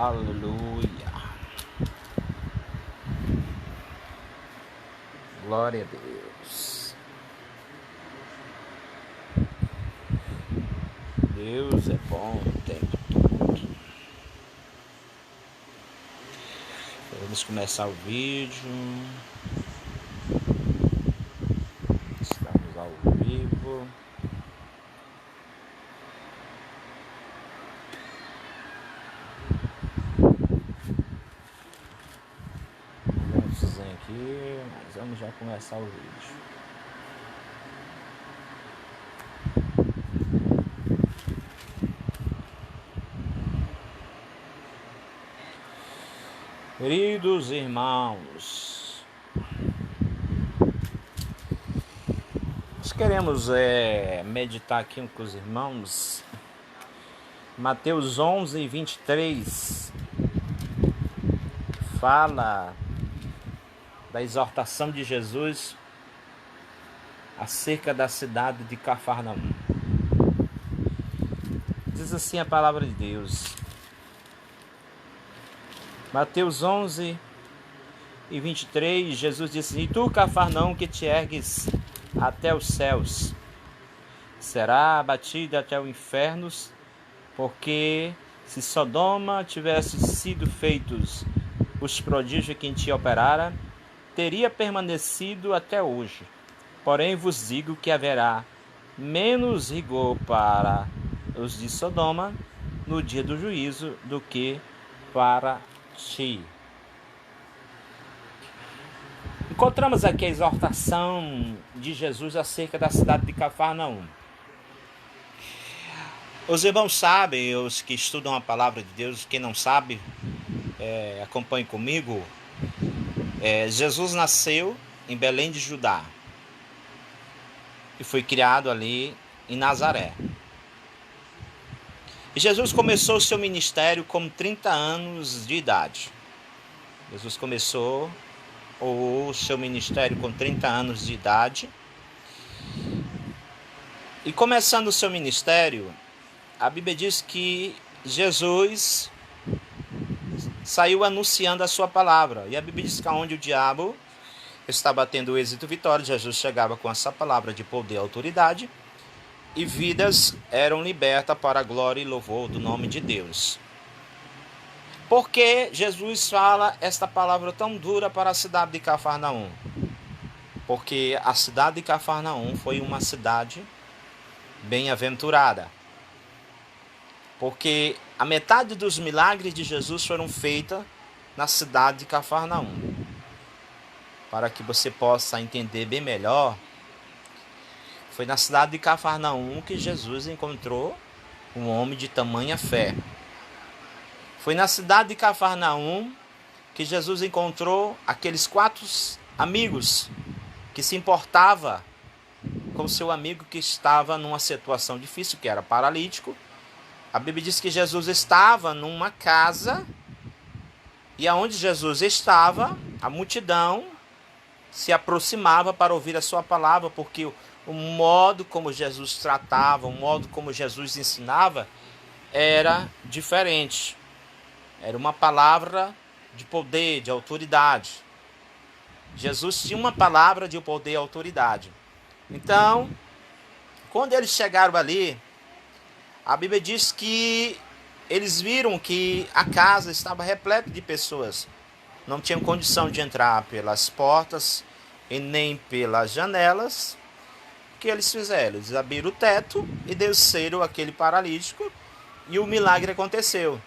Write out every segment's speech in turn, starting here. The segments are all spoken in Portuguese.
Aleluia. Glória a Deus. Deus é bom o tempo todo. Vamos começar o vídeo. Estamos ao vivo. Aqui, mas vamos já começar o vídeo. Queridos irmãos, nós queremos meditar aqui com os irmãos Mateus 11, 23 fala da exortação de Jesus acerca da cidade de Cafarnaum. Diz assim a palavra de Deus. Mateus 11 e 23, Jesus disse: E tu, Cafarnaum, que te ergues até os céus, será abatido até o inferno, porque se Sodoma tivesse sido feitos os prodígios que em ti operara, teria permanecido até hoje. Porém vos digo que haverá menos rigor para os de Sodoma no dia do juízo do que para ti. Encontramos aqui a exortação de Jesus acerca da cidade de Cafarnaum. Os irmãos sabem, os que estudam a palavra de Deus, quem não sabe, acompanhe comigo. Jesus nasceu em Belém de Judá e foi criado ali em Nazaré. E Jesus começou o seu ministério com 30 anos de idade. Jesus começou o seu ministério com 30 anos de idade. E começando o seu ministério, a Bíblia diz que Jesus saiu anunciando a sua palavra. E a Bíblia diz que onde o diabo estava tendo êxito e vitória, Jesus chegava com essa palavra de poder e autoridade, e vidas eram libertas para a glória e louvor do nome de Deus. Por que Jesus fala esta palavra tão dura para a cidade de Cafarnaum? Porque a cidade de Cafarnaum foi uma cidade bem-aventurada. Porque a metade dos milagres de Jesus foram feitos na cidade de Cafarnaum. Para que você possa entender bem melhor, foi na cidade de Cafarnaum que Jesus encontrou um homem de tamanha fé. Foi na cidade de Cafarnaum que Jesus encontrou aqueles 4 amigos que se importava com seu amigo que estava numa situação difícil, que era paralítico. A Bíblia diz que Jesus estava numa casa, e aonde Jesus estava, a multidão se aproximava para ouvir a sua palavra, porque o modo como Jesus tratava, o modo como Jesus ensinava era diferente. Era uma palavra de poder, de autoridade. Jesus tinha uma palavra de poder e autoridade. Então, quando eles chegaram ali, a Bíblia diz que eles viram que a casa estava repleta de pessoas. Não tinham condição de entrar pelas portas e nem pelas janelas. O que eles fizeram? Eles abriram o teto e desceram aquele paralítico, e o milagre aconteceu.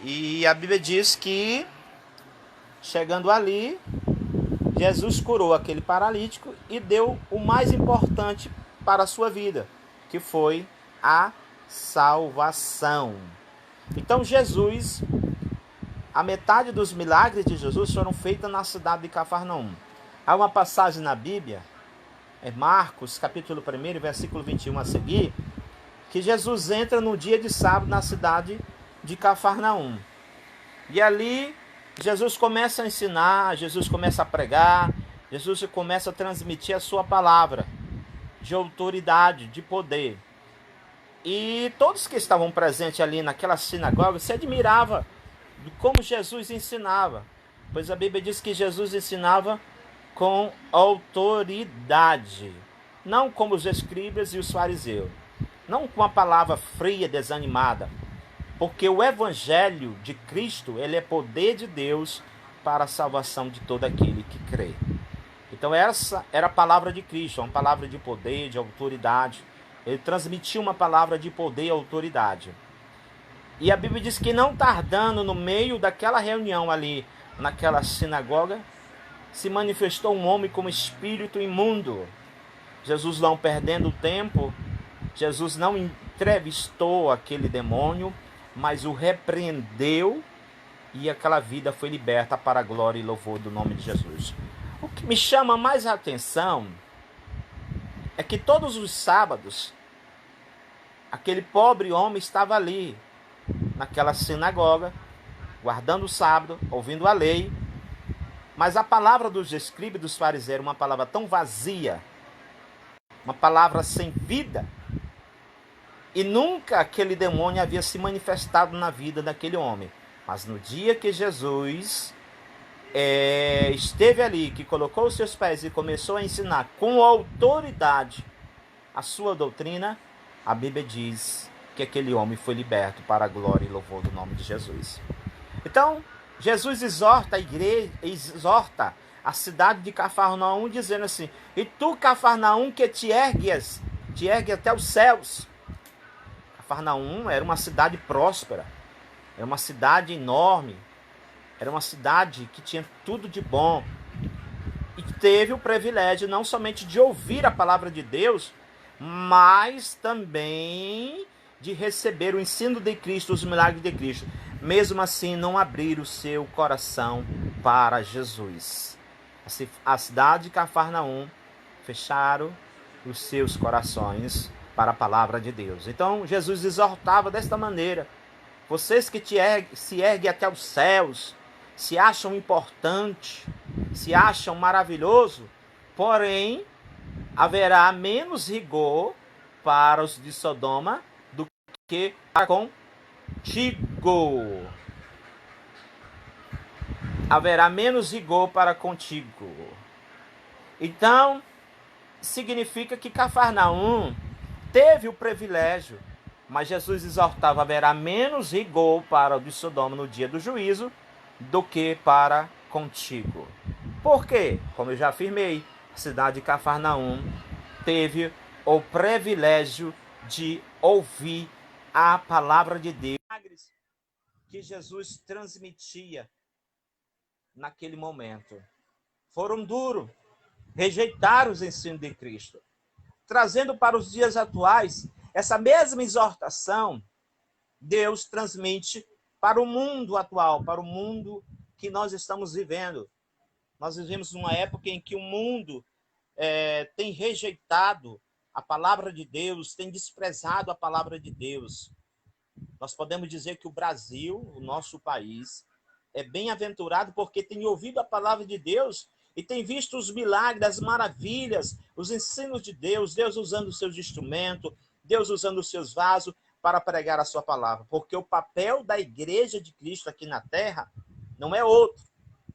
E a Bíblia diz que, chegando ali, Jesus curou aquele paralítico e deu o mais importante para a sua vida, que foi a salvação. Então Jesus, a metade dos milagres de Jesus foram feitos na cidade de Cafarnaum. Há uma passagem na Bíblia, Marcos, capítulo 1, versículo 21 a seguir, que Jesus entra no dia de sábado na cidade de Cafarnaum. E ali Jesus começa a ensinar, Jesus começa a pregar, Jesus começa a transmitir a sua palavra de autoridade, de poder. E todos que estavam presentes ali naquela sinagoga se admiravam de como Jesus ensinava. Pois a Bíblia diz que Jesus ensinava com autoridade, não como os escribas e os fariseus, não com a palavra fria, desanimada, porque o evangelho de Cristo, ele é poder de Deus para a salvação de todo aquele que crê. Então essa era a palavra de Cristo, uma palavra de poder, de autoridade. Ele transmitia uma palavra de poder e autoridade. E a Bíblia diz que não tardando no meio daquela reunião ali, naquela sinagoga, se manifestou um homem como espírito imundo. Jesus não perdendo tempo, Jesus não entrevistou aquele demônio, mas o repreendeu e aquela vida foi liberta para a glória e louvor do nome de Jesus. O que me chama mais a atenção é que todos os sábados, aquele pobre homem estava ali, naquela sinagoga, guardando o sábado, ouvindo a lei, mas a palavra dos escribas e dos fariseus era uma palavra tão vazia, uma palavra sem vida, e nunca aquele demônio havia se manifestado na vida daquele homem. Mas no dia que Jesus esteve ali, que colocou os seus pés e começou a ensinar com autoridade a sua doutrina, a Bíblia diz que aquele homem foi liberto para a glória e louvor do nome de Jesus. Então, Jesus exorta a igreja, exorta a cidade de Cafarnaum, dizendo assim: e tu, Cafarnaum, que te ergue até os céus. Cafarnaum era uma cidade próspera, era uma cidade enorme, era uma cidade que tinha tudo de bom e que teve o privilégio não somente de ouvir a palavra de Deus, mas também de receber o ensino de Cristo, os milagres de Cristo. Mesmo assim, não abrir o seu coração para Jesus. A cidade de Cafarnaum fecharam os seus corações para a palavra de Deus. Então, Jesus exortava desta maneira: vocês que se erguem até os céus, se acham importante, se acham maravilhoso, porém, haverá menos rigor para os de Sodoma do que para contigo. Haverá menos rigor para contigo. Então, significa que Cafarnaum teve o privilégio, mas Jesus exortava: haverá menos rigor para o de Sodoma no dia do juízo do que para contigo. Por quê? Como eu já afirmei, a cidade de Cafarnaum teve o privilégio de ouvir a palavra de Deus que Jesus transmitia naquele momento. Foram duros, rejeitaram os ensinos de Cristo, trazendo para os dias atuais essa mesma exortação. Deus transmite para o mundo atual, para o mundo que nós estamos vivendo. Nós vivemos numa época em que o mundo tem rejeitado a palavra de Deus, tem desprezado a palavra de Deus. Nós podemos dizer que o Brasil, o nosso país, é bem-aventurado porque tem ouvido a palavra de Deus e tem visto os milagres, as maravilhas, os ensinos de Deus, Deus usando os seus instrumentos, Deus usando os seus vasos para pregar a sua palavra. Porque o papel da igreja de Cristo aqui na terra não é outro,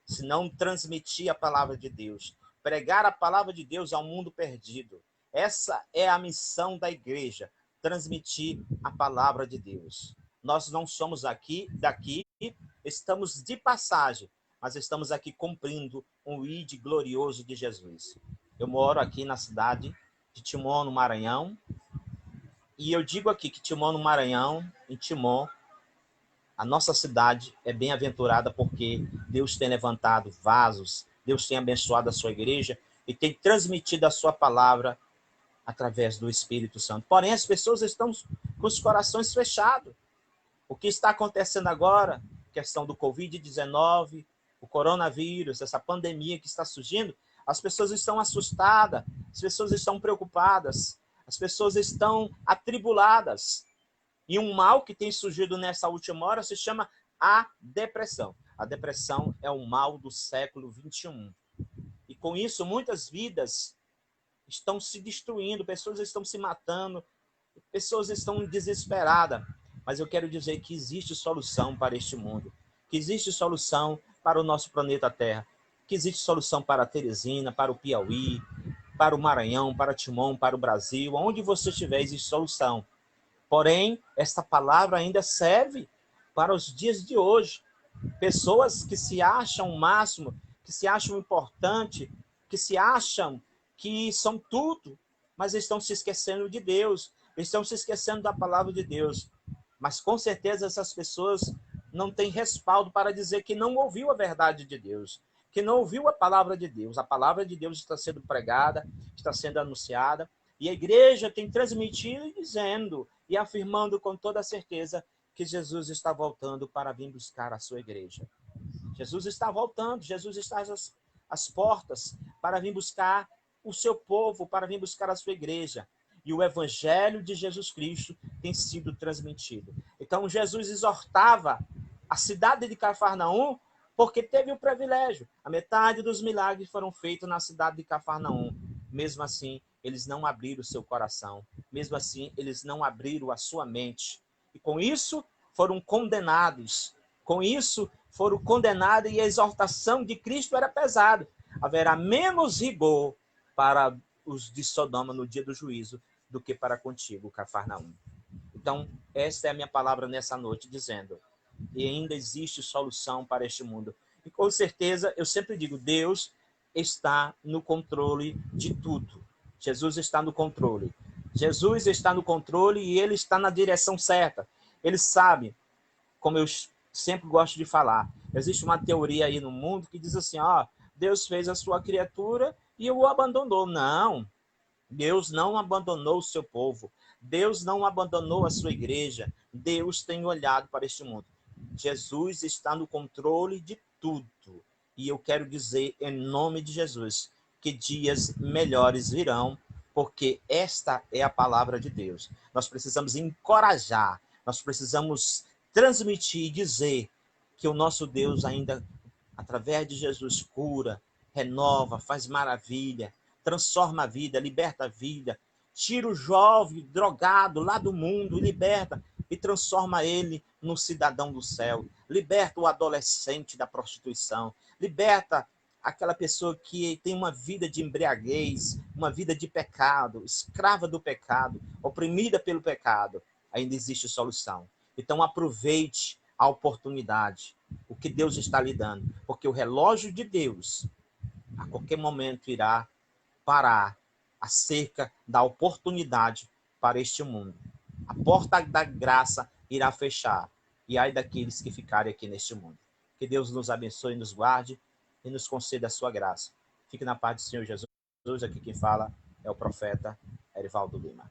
senão transmitir a palavra de Deus, pregar a palavra de Deus ao mundo perdido. Essa é a missão da igreja, transmitir a palavra de Deus. Nós não somos daqui, estamos de passagem, mas estamos aqui cumprindo um ID glorioso de Jesus. Eu moro aqui na cidade de Timon, no Maranhão, e eu digo aqui que Timon, no Maranhão, em Timon, a nossa cidade é bem-aventurada porque Deus tem levantado vasos, Deus tem abençoado a sua igreja e tem transmitido a sua palavra através do Espírito Santo. Porém, as pessoas estão com os corações fechados. O que está acontecendo agora, questão do Covid-19, o coronavírus, essa pandemia que está surgindo, as pessoas estão assustadas, as pessoas estão preocupadas, as pessoas estão atribuladas. E um mal que tem surgido nessa última hora se chama a depressão. A depressão é um mal do século XXI. E com isso, muitas vidas estão se destruindo, pessoas estão se matando, pessoas estão desesperadas. Mas eu quero dizer que existe solução para este mundo, que que existe solução para o nosso planeta Terra, que existe solução para a Teresina, para o Piauí, para o Maranhão, para Timon, para o Brasil, onde você estiver, existe solução. Porém, esta palavra ainda serve para os dias de hoje. Pessoas que se acham o máximo, que se acham importante, que se acham que são tudo, mas estão se esquecendo de Deus, estão se esquecendo da palavra de Deus. Mas com certeza essas pessoas não têm respaldo para dizer que não ouviu a verdade de Deus, que não ouviu a palavra de Deus. A palavra de Deus está sendo pregada, está sendo anunciada, e a igreja tem transmitido e dizendo e afirmando com toda certeza que Jesus está voltando para vir buscar a sua igreja. Jesus está voltando, Jesus está às portas para vir buscar o seu povo, para vir buscar a sua igreja. E o evangelho de Jesus Cristo tem sido transmitido. Então Jesus exortava a cidade de Cafarnaum porque teve o privilégio. A metade dos milagres foram feitos na cidade de Cafarnaum. Mesmo assim, eles não abriram o seu coração. Mesmo assim, eles não abriram a sua mente. E com isso, foram condenados. Com isso, foram condenados e a exortação de Cristo era pesada. Haverá menos rigor para os de Sodoma no dia do juízo do que para contigo, Cafarnaum. Então, esta é a minha palavra nessa noite, dizendo que ainda existe solução para este mundo. E com certeza, eu sempre digo, Deus está no controle de tudo. Jesus está no controle. Jesus está no controle e ele está na direção certa. Ele sabe, como eu sempre gosto de falar, existe uma teoria aí no mundo que diz assim, ó, Deus fez a sua criatura e o abandonou. Não, Deus não abandonou o seu povo. Deus não abandonou a sua igreja. Deus tem olhado para este mundo. Jesus está no controle de tudo. E eu quero dizer, em nome de Jesus, que dias melhores virão, porque esta é a palavra de Deus. Nós precisamos encorajar, nós precisamos transmitir e dizer que o nosso Deus ainda, através de Jesus, cura, renova, faz maravilha, transforma a vida, liberta a vida, tira o jovem drogado lá do mundo, liberta e transforma ele no cidadão do céu, liberta o adolescente da prostituição, liberta aquela pessoa que tem uma vida de embriaguez, uma vida de pecado, escrava do pecado, oprimida pelo pecado. Ainda existe solução. Então aproveite a oportunidade, o que Deus está lhe dando, porque o relógio de Deus a qualquer momento irá parar acerca da oportunidade para este mundo. A porta da graça irá fechar, e ai daqueles que ficarem aqui neste mundo. Que Deus nos abençoe, nos guarde e nos conceda a sua graça. Fique na paz do Senhor Jesus. Aqui quem fala é o profeta Erivaldo Lima.